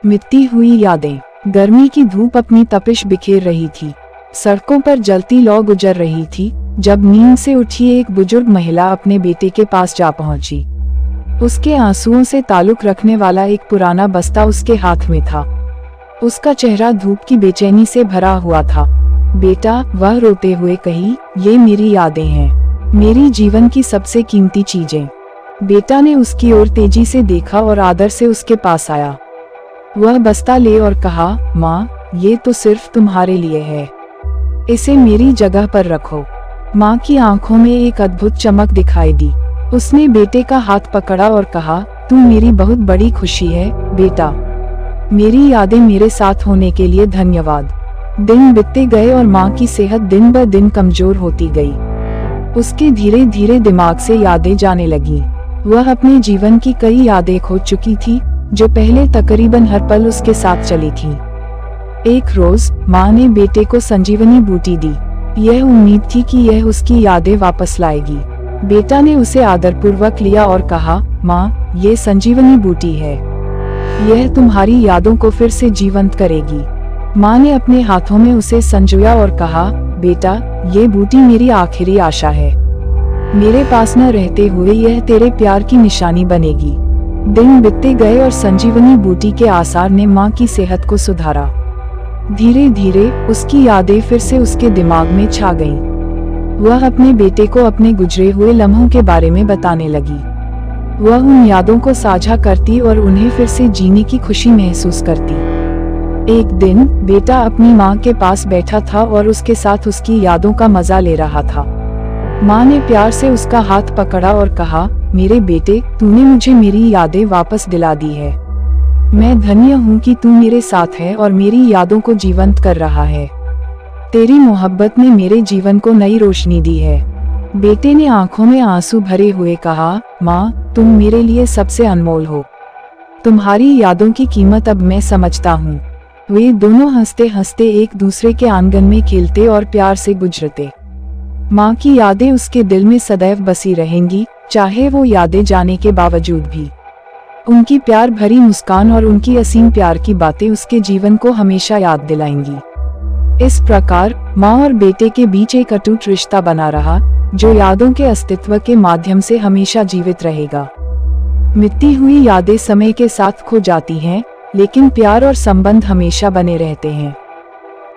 मिटती हुई यादें। गर्मी की धूप अपनी तपिश बिखेर रही थी। सड़कों पर जलती लौ गुजर रही थी जब नींद से उठी एक बुजुर्ग महिला अपने बेटे के पास जा पहुंची। उसके आंसुओं से ताल्लुक रखने वाला एक पुराना बस्ता उसके हाथ में था। उसका चेहरा धूप की बेचैनी से भरा हुआ था। बेटा, वह रोते हुए कही, ये मेरी यादें हैं, मेरी जीवन की सबसे कीमती चीजें। बेटा ने उसकी ओर तेजी से देखा और आदर से उसके पास आया। वह बस्ता ले और कहा, माँ, ये तो सिर्फ तुम्हारे लिए है, इसे मेरी जगह पर रखो। माँ की आंखों में एक अद्भुत चमक दिखाई दी। उसने बेटे का हाथ पकड़ा और कहा, तू मेरी बहुत बड़ी खुशी है बेटा, मेरी यादें मेरे साथ होने के लिए धन्यवाद। दिन बीतते गए और माँ की सेहत दिन ब दिन कमजोर होती गई। उसके धीरे धीरे दिमाग से यादें जाने लगी। वह अपने जीवन की कई यादें खो चुकी थी जो पहले तकरीबन हर पल उसके साथ चली थी। एक रोज माँ ने बेटे को संजीवनी बूटी दी। यह उम्मीद थी कि यह उसकी यादें वापस लाएगी। बेटा ने उसे आदरपूर्वक लिया और कहा, माँ, ये संजीवनी बूटी है, यह तुम्हारी यादों को फिर से जीवंत करेगी। माँ ने अपने हाथों में उसे संजोया और कहा, बेटा, ये बूटी मेरी आखिरी आशा है, मेरे पास न रहते हुए यह तेरे प्यार की निशानी बनेगी। दिन बीतते गए और संजीवनी बूटी के आसार ने माँ की सेहत को सुधारा। धीरे धीरे उसकी यादें फिर से उसके दिमाग में छा गईं। वह अपने बेटे को अपने गुजरे हुए लम्हों के बारे में बताने लगी। वह उन यादों को साझा करती और उन्हें फिर से जीने की खुशी महसूस करती। एक दिन बेटा अपनी माँ के पास बैठा था और उसके साथ उसकी यादों का मजा ले रहा था। माँ ने प्यार से उसका हाथ पकड़ा और कहा, मेरे बेटे, तूने मुझे मेरी यादें वापस दिला दी है। मैं धन्य हूँ कि तू मेरे साथ है और मेरी यादों को जीवंत कर रहा है। तेरी मोहब्बत ने मेरे जीवन को नई रोशनी दी है। बेटे ने आंखों में आंसू भरे हुए कहा, माँ, तुम मेरे लिए सबसे अनमोल हो, तुम्हारी यादों की कीमत अब मैं समझता हूँ। वे दोनों हंसते हंसते एक दूसरे के आंगन में खेलते और प्यार से गुजरते। माँ की यादें उसके दिल में सदैव बसी रहेंगी, चाहे वो यादें जाने के बावजूद भी। उनकी प्यार भरी मुस्कान और उनकी असीम प्यार की बातें उसके जीवन को हमेशा याद दिलाएंगी। इस प्रकार माँ और बेटे के बीच एक अटूट रिश्ता बना रहा, जो यादों के अस्तित्व के माध्यम से हमेशा जीवित रहेगा। मिटती हुई यादें समय के साथ खो जाती हैं, लेकिन प्यार और संबंध हमेशा बने रहते हैं।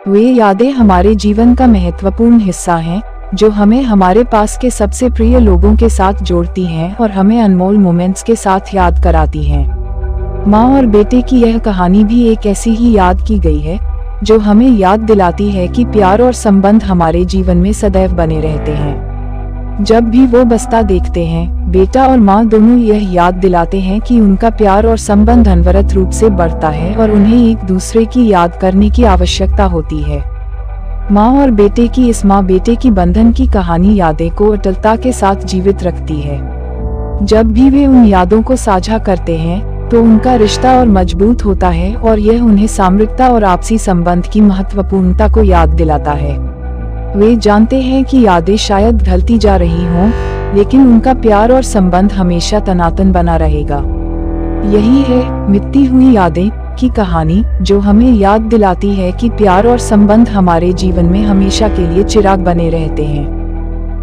वे यादें हमारे जीवन का महत्वपूर्ण हिस्सा हैं, जो हमें हमारे पास के सबसे प्रिय लोगों के साथ जोड़ती हैं और हमें अनमोल मोमेंट्स के साथ याद कराती हैं। माँ और बेटे की यह कहानी भी एक ऐसी ही याद की गई है, जो हमें याद दिलाती है कि प्यार और संबंध हमारे जीवन में सदैव बने रहते हैं। जब भी वो बस्ता देखते हैं, बेटा और माँ दोनों यह याद दिलाते हैं कि उनका प्यार और संबंध अनवरत रूप से बढ़ता है और उन्हें एक दूसरे की याद करने की आवश्यकता होती है। माँ और बेटे की इस माँ बेटे की बंधन की कहानी यादें को अटलता के साथ जीवित रखती है। जब भी वे उन यादों को साझा करते हैं, तो उनका रिश्ता और मजबूत होता है और यह उन्हें सामरिकता और आपसी संबंध की महत्वपूर्णता को याद दिलाता है। वे जानते हैं कि यादें शायद ढलती जा रही हों, लेकिन उनका प्यार और संबंध हमेशा तनातन बना रहेगा। यही है मिटती हुई यादें की कहानी, जो हमें याद दिलाती है कि प्यार और संबंध हमारे जीवन में हमेशा के लिए चिराग बने रहते हैं।